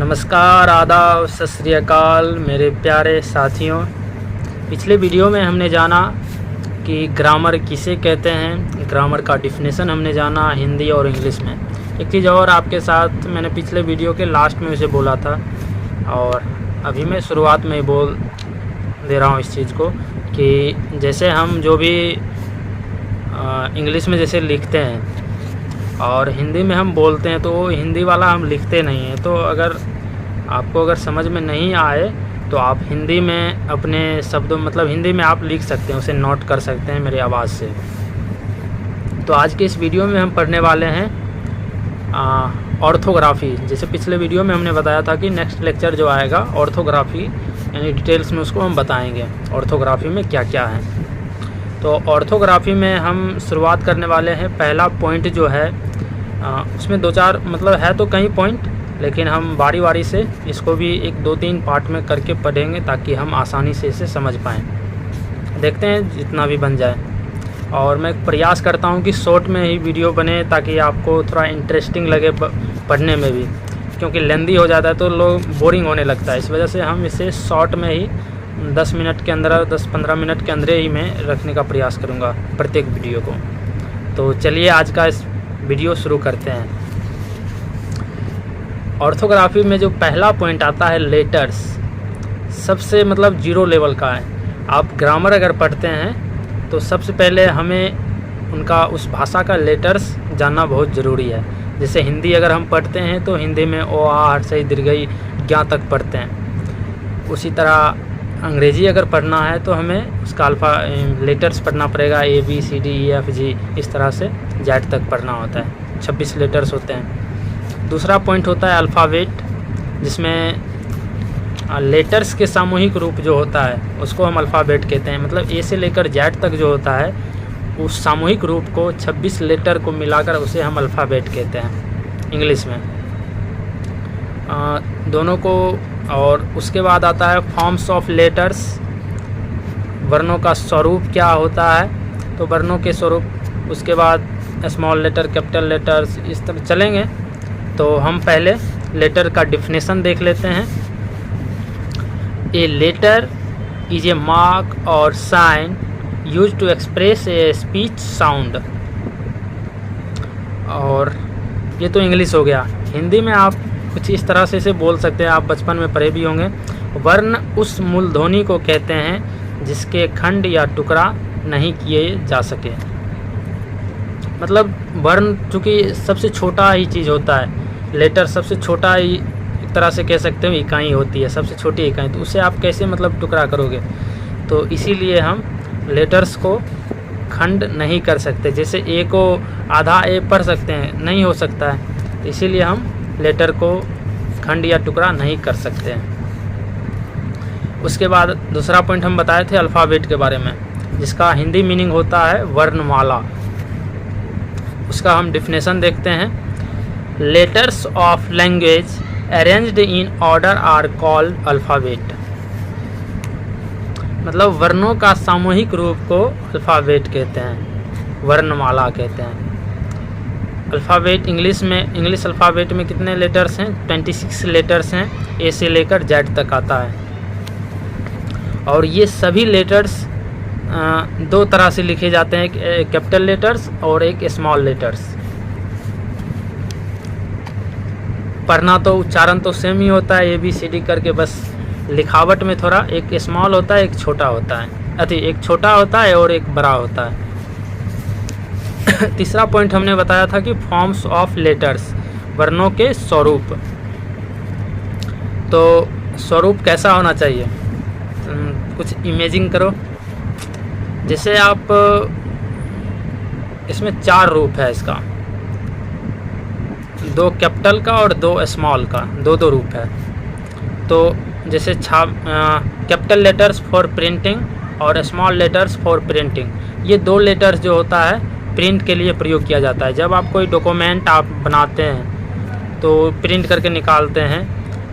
नमस्कार, आदाब, सत श्री अकाल मेरे प्यारे साथियों। पिछले वीडियो में हमने जाना कि ग्रामर किसे कहते हैं, ग्रामर का डिफिनेशन हमने जाना हिंदी और इंग्लिश में। एक चीज़ और आपके साथ मैंने पिछले वीडियो के लास्ट में उसे बोला था और अभी मैं शुरुआत में ही बोल दे रहा हूँ इस चीज़ को कि जैसे हम जो भी इंग्लिश में जैसे लिखते हैं और हिंदी में हम बोलते हैं तो वो हिंदी वाला हम लिखते नहीं हैं। तो अगर आपको समझ में नहीं आए तो आप हिंदी में अपने शब्दों हिंदी में आप लिख सकते हैं, उसे नोट कर सकते हैं मेरी आवाज़ से। तो आज के इस वीडियो में हम पढ़ने वाले हैं ऑर्थोग्राफी। जैसे पिछले वीडियो में हमने बताया था कि नेक्स्ट लेक्चर जो आएगा ऑर्थोग्राफी यानी डिटेल्स में उसको हम बताएंगे ऑर्थोग्राफी में क्या क्या है। तो ऑर्थोग्राफी में हम शुरुआत करने वाले हैं। पहला पॉइंट जो है उसमें दो चार है तो कई पॉइंट, लेकिन हम बारी बारी से इसको भी एक दो तीन पार्ट में करके पढ़ेंगे ताकि हम आसानी से इसे समझ पाएँ। देखते हैं जितना भी बन जाए, और मैं प्रयास करता हूं कि शॉर्ट में ही वीडियो बने ताकि आपको थोड़ा इंटरेस्टिंग लगे पढ़ने में भी, क्योंकि लेंदी हो जाता है तो लोग बोरिंग होने लगता है। इस वजह से हम इसे शॉर्ट में ही 10 मिनट के अंदर 10-15 मिनट के अंदर ही मैं रखने का प्रयास करूंगा प्रत्येक वीडियो को। तो चलिए आज का इस वीडियो शुरू करते हैं। ऑर्थोग्राफी में जो पहला पॉइंट आता है लेटर्स, सबसे जीरो लेवल का है। आप ग्रामर अगर पढ़ते हैं तो सबसे पहले हमें उनका उस भाषा का लेटर्स जानना बहुत ज़रूरी है। जैसे हिंदी अगर हम पढ़ते हैं तो हिंदी में ओ आ हर्षई दीर्घई ज्ञा तक पढ़ते हैं। उसी तरह अंग्रेज़ी अगर पढ़ना है तो हमें उसका अल्फ़ा लेटर्स पढ़ना पड़ेगा, A B C D E F G, इस तरह से जेड तक पढ़ना होता है। 26 लेटर्स होते हैं। दूसरा पॉइंट होता है अल्फ़ाबेट, जिसमें लेटर्स के सामूहिक रूप जो होता है उसको हम अल्फ़ाबेट कहते हैं। ए से लेकर जेड तक जो होता है उस सामूहिक रूप को 26 लेटर को मिलाकर उसे हम अल्फ़ाबेट कहते हैं इंग्लिश में दोनों को। और उसके बाद आता है फॉर्म्स ऑफ लेटर्स, वर्णों का स्वरूप क्या होता है। तो वर्णों के स्वरूप, उसके बाद स्मॉल लेटर, कैपिटल लेटर्स, इस तरह चलेंगे। तो हम पहले लेटर का डिफिनेशन देख लेते हैं। A letter is a mark और sign use to express a speech sound. और ये तो इंग्लिश हो गया। हिंदी में आप कुछ इस तरह से इसे बोल सकते हैं, आप बचपन में पढ़े भी होंगे। वर्ण उस मूलध्वनि को कहते हैं जिसके खंड या टुकड़ा नहीं किए जा सके। वर्ण चूँकि सबसे छोटा ही चीज़ होता है, लेटर सबसे छोटा ही एक तरह से कह सकते हो इकाई होती है, सबसे छोटी इकाई। तो उसे आप कैसे टुकड़ा करोगे। तो इसीलिए हम लेटर्स को खंड नहीं कर सकते। जैसे ए को आधा ए पढ़ सकते हैं, नहीं हो सकता है। तो इसीलिए हम लेटर को खंड या टुकड़ा नहीं कर सकते हैं। उसके बाद दूसरा पॉइंट हम बताए थे अल्फ़ाबेट के बारे में, जिसका हिंदी मीनिंग होता है वर्णमाला। उसका हम डिफिनेशन देखते हैं। Letters of language arranged in order are called alphabet. वर्णों का सामूहिक रूप को अल्फ़ाबेट कहते हैं, वर्णमाला कहते हैं। अल्फ़ाबेट इंग्लिश अल्फ़ाबेट में कितने लेटर्स हैं? 26 लेटर्स हैं, ए से लेकर जेड तक आता है। और ये सभी लेटर्स दो तरह से लिखे जाते हैं, एक कैपिटल लेटर्स और एक स्मॉल लेटर्स। पढ़ना तो उच्चारण तो सेम ही होता है, ए बी सी डी करके, बस लिखावट में थोड़ा एक स्मॉल होता है, एक छोटा होता है। एक छोटा होता है और एक बड़ा होता है। तीसरा पॉइंट हमने बताया था कि फॉर्म्स ऑफ लेटर्स, वर्णों के स्वरूप। तो स्वरूप कैसा होना चाहिए, कुछ इमेजिंग करो। जैसे आप इसमें 4 रूप है इसका, 2 कैपिटल का और 2 स्मॉल का, 2 रूप है। तो जैसे कैपिटल लेटर्स फॉर प्रिंटिंग और स्मॉल लेटर्स फॉर प्रिंटिंग, ये 2 लेटर्स जो होता है प्रिंट के लिए प्रयोग किया जाता है। जब आप कोई डॉक्यूमेंट आप बनाते हैं तो प्रिंट करके निकालते हैं,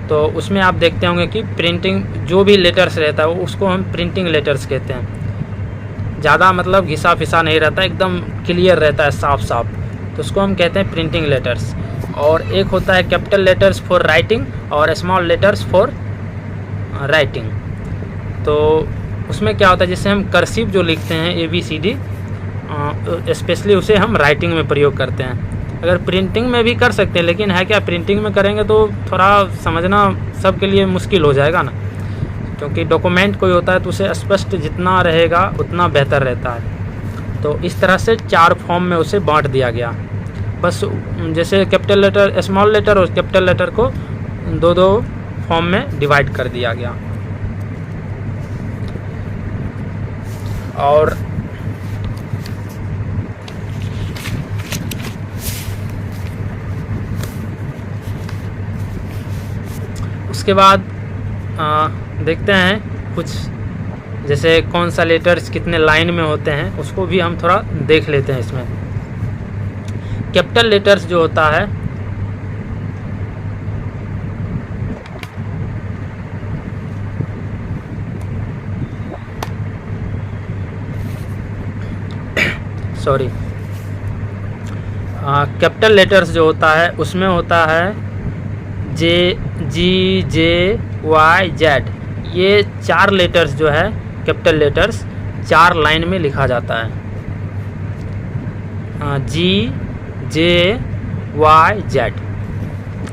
तो उसमें आप देखते होंगे कि प्रिंटिंग जो भी लेटर्स रहता है उसको हम प्रिंटिंग लेटर्स कहते हैं। ज़्यादा घिसा फिसा नहीं रहता, एकदम क्लियर रहता है, साफ साफ, तो उसको हम कहते हैं प्रिंटिंग लेटर्स। और एक होता है कैपिटल लेटर्स फॉर राइटिंग और स्मॉल लेटर्स फॉर राइटिंग। तो उसमें क्या होता है, जैसे हम कर्सिव जो लिखते हैं ABCD, स्पेशली उसे हम राइटिंग में प्रयोग करते हैं। अगर प्रिंटिंग में भी कर सकते हैं, लेकिन है क्या, प्रिंटिंग में करेंगे तो थोड़ा समझना सबके लिए मुश्किल हो जाएगा ना, क्योंकि डॉक्यूमेंट कोई होता है तो उसे स्पष्ट जितना रहेगा उतना बेहतर रहता है। तो इस तरह से 4 फॉर्म में उसे बांट दिया गया। बस जैसे कैपिटल लेटर, स्मॉल लेटर और कैपिटल लेटर को 2-2 फॉर्म में डिवाइड कर दिया गया। और उसके बाद देखते हैं कुछ, जैसे कौन सा लेटर्स कितने लाइन में होते हैं उसको भी हम थोड़ा देख लेते हैं। इसमें कैपिटल लेटर्स जो होता है, सॉरी, कैपिटल लेटर्स जो होता है उसमें होता है JGJYZ। ये 4 लेटर्स जो है कैपिटल लेटर्स 4 लाइन में लिखा जाता है। GJYZ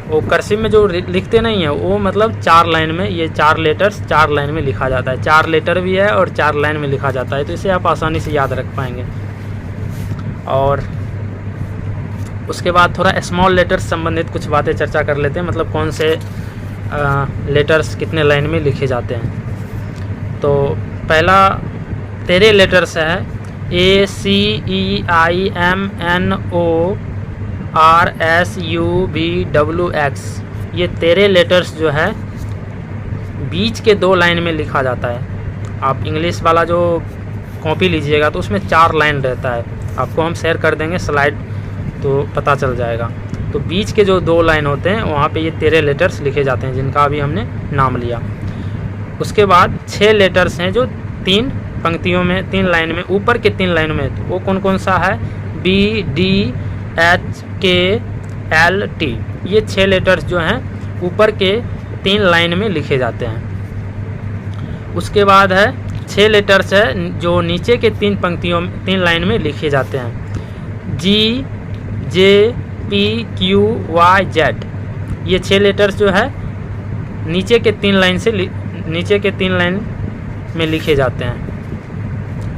वो कर्सिव में जो लिखते नहीं है वो मतलब 4 लाइन में, ये 4 लेटर्स 4 लाइन में लिखा जाता है। 4 लेटर भी है और 4 लाइन में लिखा जाता है, तो इसे आप आसानी से याद रख पाएंगे। और उसके बाद थोड़ा स्मॉल लेटर्स संबंधित कुछ बातें चर्चा कर लेते हैं, मतलब कौन से लेटर्स कितने लाइन में लिखे जाते हैं। तो पहला 13 लेटर्स है, ACEIMNORSUVWX। ये 13 लेटर्स जो है बीच के 2 लाइन में लिखा जाता है। आप इंग्लिश वाला जो कॉपी लीजिएगा तो उसमें 4 लाइन रहता है, आपको हम शेयर कर देंगे स्लाइड तो पता चल जाएगा। तो बीच के जो 2 लाइन होते हैं वहाँ पे ये 13 लेटर्स लिखे जाते हैं, जिनका अभी हमने नाम लिया। उसके बाद 6 लेटर्स हैं जो 3 पंक्तियों में, 3 लाइन में, ऊपर के 3 लाइन में, तो वो कौन कौन सा है, BDHKLT। ये 6 लेटर्स जो हैं ऊपर के 3 लाइन में लिखे जाते हैं। उसके बाद है 6 लेटर्स है जो नीचे के 3 पंक्तियों में, 3 लाइन में लिखे जाते हैं, GJPQYZ। ये 6 लेटर्स जो है नीचे के 3 लाइन से नीचे के 3 लाइन में लिखे जाते हैं।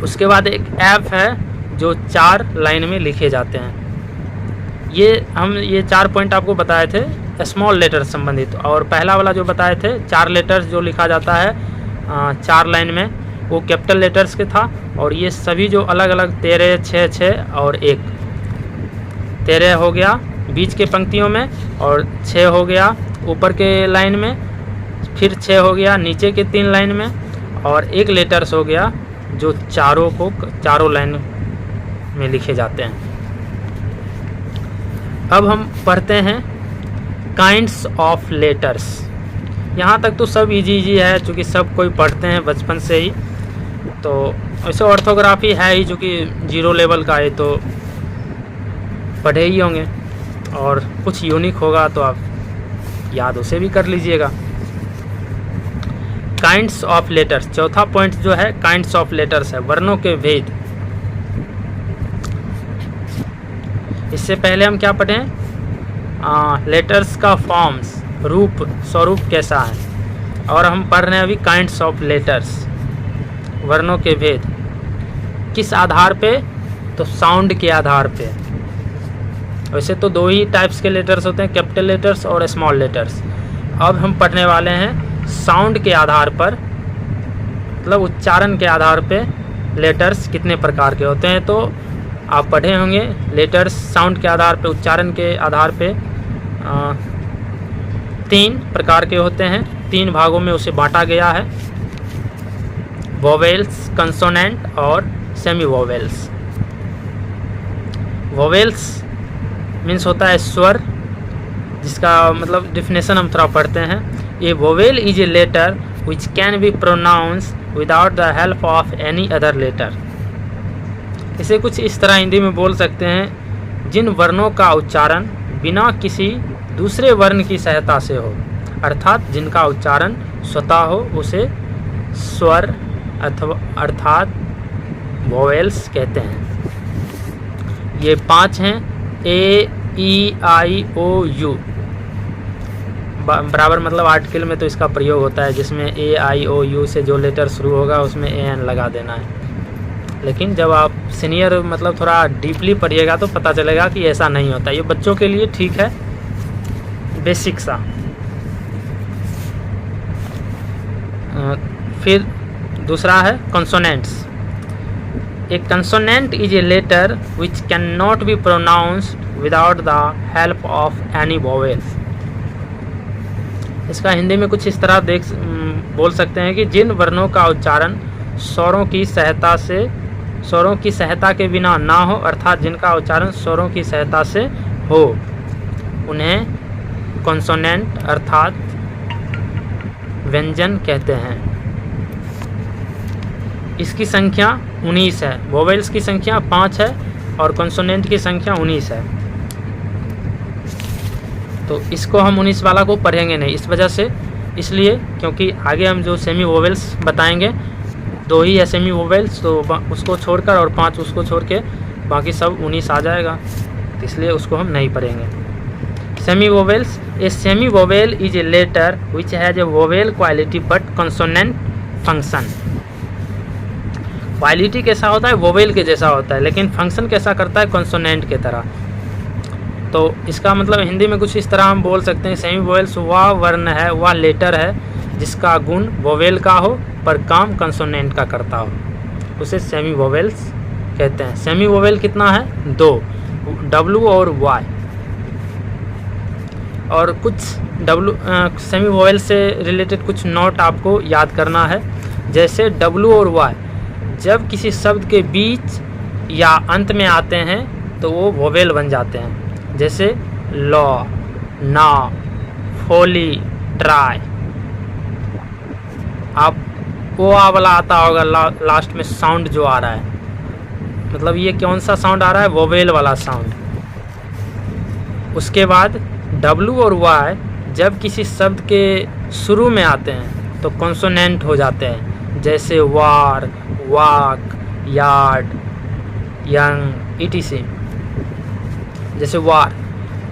उसके बाद एक F है जो 4 लाइन में लिखे जाते हैं। ये 4 पॉइंट आपको बताए थे स्मॉल लेटर्स संबंधित। और पहला वाला जो बताए थे 4 लेटर्स जो लिखा जाता है 4 लाइन में, वो कैपिटल लेटर्स के था। और ये सभी जो अलग अलग 13, 6 और 1, 13 हो गया बीच के पंक्तियों में, और 6 हो गया ऊपर के लाइन में, फिर 6 हो गया नीचे के 3 लाइन में, और 1 लेटर्स हो गया जो चारों लाइन में लिखे जाते हैं। अब हम पढ़ते हैं काइंड्स ऑफ लेटर्स। यहाँ तक तो सब इजी है, चूँकि सब कोई पढ़ते हैं बचपन से ही। तो वैसे ऑर्थोग्राफी है ही, चूँकि 0 लेवल का है तो पढ़े ही होंगे, और कुछ यूनिक होगा तो आप याद उसे भी कर लीजिएगा। काइंड्स ऑफ लेटर्स, चौथा पॉइंट जो है काइंड्स ऑफ लेटर्स है, वर्णों के भेद। इससे पहले हम क्या पढ़ें, लेटर्स का फॉर्म्स, रूप, स्वरूप कैसा है। और हम पढ़ रहे हैं अभी काइंड्स ऑफ लेटर्स, वर्णों के भेद। किस आधार पे, तो साउंड के आधार पे। वैसे तो 2 ही टाइप्स के लेटर्स होते हैं, कैपिटल लेटर्स और स्मॉल लेटर्स। अब हम पढ़ने वाले हैं साउंड के आधार पर, मतलब उच्चारण के आधार पे लेटर्स कितने प्रकार के होते हैं। तो आप पढ़े होंगे लेटर्स साउंड के आधार पे, उच्चारण के आधार पे 3 प्रकार के होते हैं। 3 भागों में उसे बांटा गया है, वोवेल्स, कंसोनेंट और सेमी वोवेल्स। वोवेल्स मीन्स होता है स्वर, जिसका मतलब डिफिनेशन हम थोड़ा पढ़ते हैं। A vowel is a letter which can be pronounced without the help of any other letter. इसे कुछ इस तरह हिंदी में बोल सकते हैं, जिन वर्णों का उच्चारण बिना किसी दूसरे वर्ण की सहायता से हो, अर्थात जिनका उच्चारण स्वतः हो, उसे स्वर अथवा अर्थात वोवेल्स कहते हैं। ये 5 हैं, ए ई आई ओ यू, बराबर मतलब आर्टिकल में तो इसका प्रयोग होता है, जिसमें ए आई ओ यू से जो लेटर शुरू होगा उसमें ए एन लगा देना है। लेकिन जब आप सीनियर मतलब थोड़ा डीपली पढ़िएगा तो पता चलेगा कि ऐसा नहीं होता। ये बच्चों के लिए ठीक है, बेसिक सा। फिर दूसरा है consonants. A consonant is a letter which can not be pronounced without the help of any vowels. इसका हिंदी में कुछ इस तरह बोल सकते हैं कि जिन वर्णों का उच्चारण स्वरों की सहायता के बिना ना हो, अर्थात जिनका उच्चारण स्वरों की सहायता से हो, उन्हें कॉन्सोनेंट अर्थात व्यंजन कहते हैं। इसकी संख्या 19 है। वोवेल्स की संख्या 5 है और कॉन्सोनेंट की संख्या 19 है। तो इसको हम 19 वाला को पढ़ेंगे नहीं, इस वजह से, इसलिए क्योंकि आगे हम जो सेमी वोवेल्स बताएंगे 2 ही है सेमी वोवेल्स, तो उसको छोड़कर और 5 उसको छोड़ के बाकी सब 19 आ जाएगा, तो इसलिए उसको हम नहीं पढ़ेंगे। Semi vowels. A semi vowel is a letter which has a vowel quality but consonant function. Quality कैसा होता है? वोवेल के जैसा होता है, लेकिन फंक्शन कैसा करता है? कंसोनेंट के तरह। तो इसका मतलब हिंदी में कुछ इस तरह हम बोल सकते हैं, सेमी वोवेल्स वह वर्ण है, वह लेटर है जिसका गुण वोवेल का हो पर काम कंसोनेंट का करता हो, उसे सेमी वोवेल्स कहते हैं। सेमी वोवेल कितना है? 2, डब्लू और वाई। और कुछ सेमी वोवेल से रिलेटेड कुछ नोट आपको याद करना है। जैसे डब्लू और वाई जब किसी शब्द के बीच या अंत में आते हैं तो वो वोवेल बन जाते हैं। जैसे लॉ, ना, होली, ट्राई। आप वो वाला आता होगा लास्ट में साउंड जो आ रहा है, मतलब ये कौन सा साउंड आ रहा है? वोवेल वाला साउंड। उसके बाद डब्लू और वाई जब किसी शब्द के शुरू में आते हैं तो कॉन्सोनेंट हो जाते हैं। जैसे वार, वाक, यार्ड, यंग, etc। जैसे वार,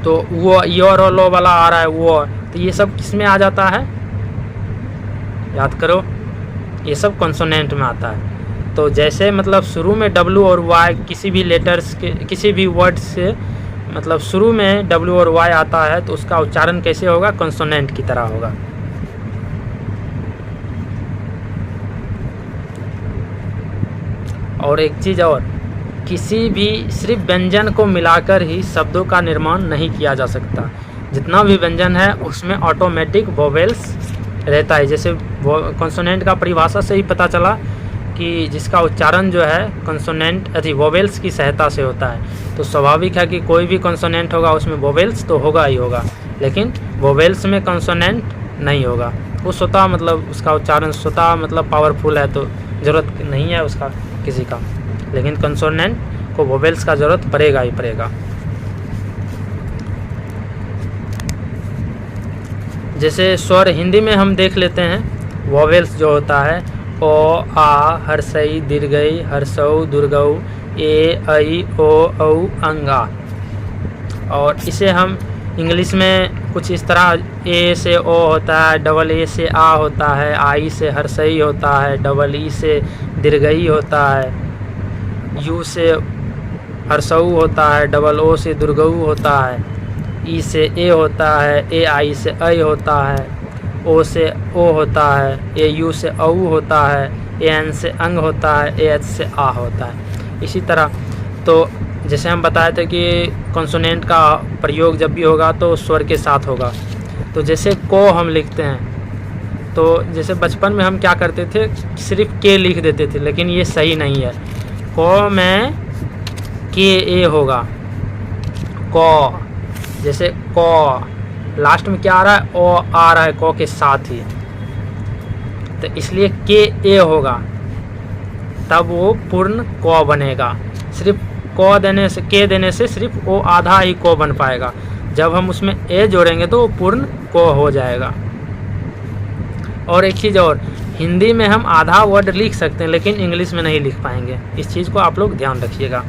तो वो योर और लो वाला आ रहा है वॉर, तो ये सब किस में आ जाता है? याद करो, ये सब कॉन्सोनेंट में आता है। तो जैसे मतलब शुरू में डब्लू और वाई किसी भी लेटर्स के किसी भी वर्ड से मतलब शुरू में डब्लू और वाई आता है तो उसका उच्चारण कैसे होगा? कॉन्सोनेंट की तरह होगा। और एक चीज़ और, किसी भी सिर्फ व्यंजन को मिलाकर ही शब्दों का निर्माण नहीं किया जा सकता। जितना भी व्यंजन है उसमें ऑटोमेटिक वोवेल्स रहता है। जैसे कॉन्सोनेंट का परिभाषा से ही पता चला कि जिसका उच्चारण जो है कॉन्सोनेंट वोवेल्स की सहायता से होता है। तो स्वाभाविक है कि कोई भी कॉन्सोनेंट होगा उसमें वोवेल्स तो होगा ही होगा, लेकिन वोवेल्स में कॉन्सोनेंट नहीं होगा। वो स्वतः मतलब उसका उच्चारण स्वतः मतलब पावरफुल है, तो ज़रूरत नहीं है उसका किसी का, लेकिन कंसोनेंट को वोवेल्स का ज़रूरत पड़ेगा ही पड़ेगा। जैसे स्वर हिंदी में हम देख लेते हैं, वोवेल्स जो होता है ओ, आ, हर्षई, दीर्घई, हर्षौ, दुर्गौ, ए, ऐ, ओ, औ, अंगा। और इसे हम इंग्लिश में कुछ इस तरह, ए से ओ होता है, डबल ए से आ होता है, आई से हर्षई होता है, डबल ई से दीर्घई होता है, यू से हर्षऊ होता है, डबल ओ से दुर्गऊ होता है, ई से ए होता है, ए आई से ऐ होता है, ओ से ओ होता है, ए यू से औ होता है, ए एन से अंग होता है, ए एच से आ होता है। इसी तरह तो जैसे हम बताए थे कि कॉन्सोनेंट का प्रयोग जब भी होगा तो स्वर के साथ होगा। तो जैसे को हम लिखते हैं, तो जैसे बचपन में हम क्या करते थे, सिर्फ के लिख देते थे, लेकिन ये सही नहीं है। को में के ए होगा, को। जैसे को लास्ट में क्या आ रहा है? ओ आ रहा है को के साथ ही, तो इसलिए के ए होगा, तब वो पूर्ण को बनेगा। सिर्फ को देने से, के देने से सिर्फ ओ आधा ही को बन पाएगा। जब हम उसमें ए जोड़ेंगे तो वो पूर्ण को हो जाएगा। और एक चीज़ और, हिंदी में हम आधा वर्ड लिख सकते हैं लेकिन इंग्लिश में नहीं लिख पाएंगे, इस चीज़ को आप लोग ध्यान रखिएगा।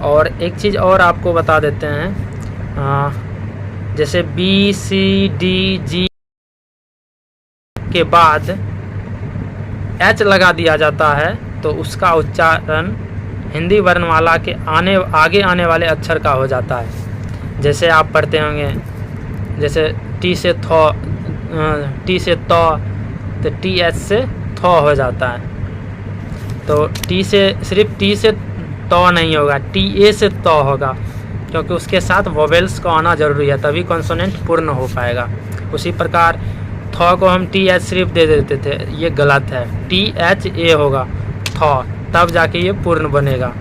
और एक चीज़ और आपको बता देते हैं, जैसे बी सी डी जी के बाद एच लगा दिया जाता है तो उसका उच्चारण हिंदी वर्णमाला के आगे आने वाले अक्षर का हो जाता है। जैसे आप पढ़ते होंगे, जैसे टी से थौ, टी से तो टी एच से थौ हो जाता है। तो टी से, सिर्फ टी से तो नहीं होगा, टी ए से तो होगा, क्योंकि उसके साथ वोवेल्स का आना जरूरी है, तभी कॉन्सोनेंट पूर्ण हो पाएगा। उसी प्रकार थॉ को हम टी एच सिर्फ दे देते थे, ये गलत है, टी एच ए होगा थॉ, तब जाके ये पूर्ण बनेगा।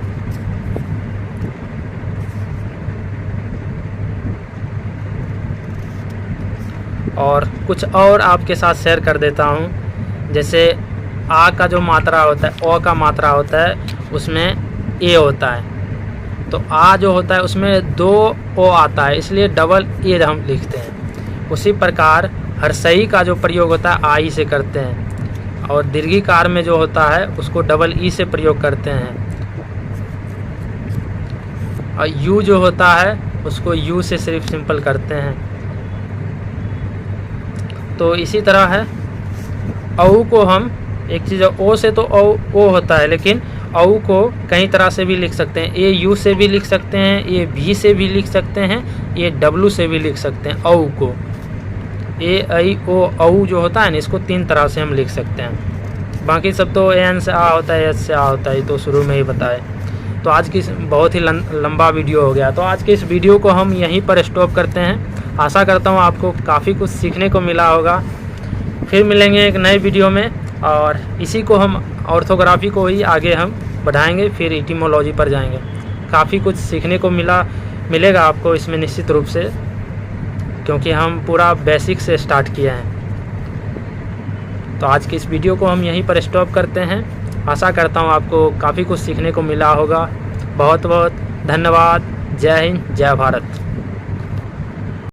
और कुछ और आपके साथ शेयर कर देता हूँ। जैसे आ का जो मात्रा होता है, ओ का मात्रा होता है, उसमें ए होता है, तो आ जो होता है उसमें 2 ओ आता है, इसलिए डबल ए हम लिखते हैं। उसी प्रकार हर्षई का जो प्रयोग होता है आई से करते हैं, और दीर्घिकार में जो होता है उसको डबल ई से प्रयोग करते हैं, और यू जो होता है उसको यू से सिर्फ सिंपल करते हैं। तो इसी तरह है औ को हम, एक चीज़ ओ से तो ओ होता है, लेकिन औ को कई तरह से भी लिख सकते हैं, ए यू से भी लिख सकते हैं, ए भी से भी लिख सकते हैं, ए डब्लू से भी लिख सकते हैं। औ को ए आई ओ औ जो होता है ना, इसको 3 तरह से हम लिख सकते हैं। बाकी सब तो एन से आ होता है, एस से आ होता है, तो शुरू में ही बताए। तो आज की बहुत ही लंबा वीडियो हो गया, तो आज के इस वीडियो को हम यहीं पर स्टॉप करते हैं। आशा करता हूँ आपको काफ़ी कुछ सीखने को मिला होगा। फिर मिलेंगे एक नए वीडियो में, और इसी को हम ऑर्थोग्राफी को ही आगे हम बढ़ाएंगे, फिर इटिमोलॉजी पर जाएंगे। काफ़ी कुछ सीखने को मिलेगा आपको इसमें निश्चित रूप से, क्योंकि हम पूरा बेसिक से स्टार्ट किए हैं। तो आज की इस वीडियो को हम यहीं पर स्टॉप करते हैं। आशा करता हूँ आपको काफ़ी कुछ सीखने को मिला होगा। बहुत बहुत धन्यवाद। जय हिंद, जय भारत।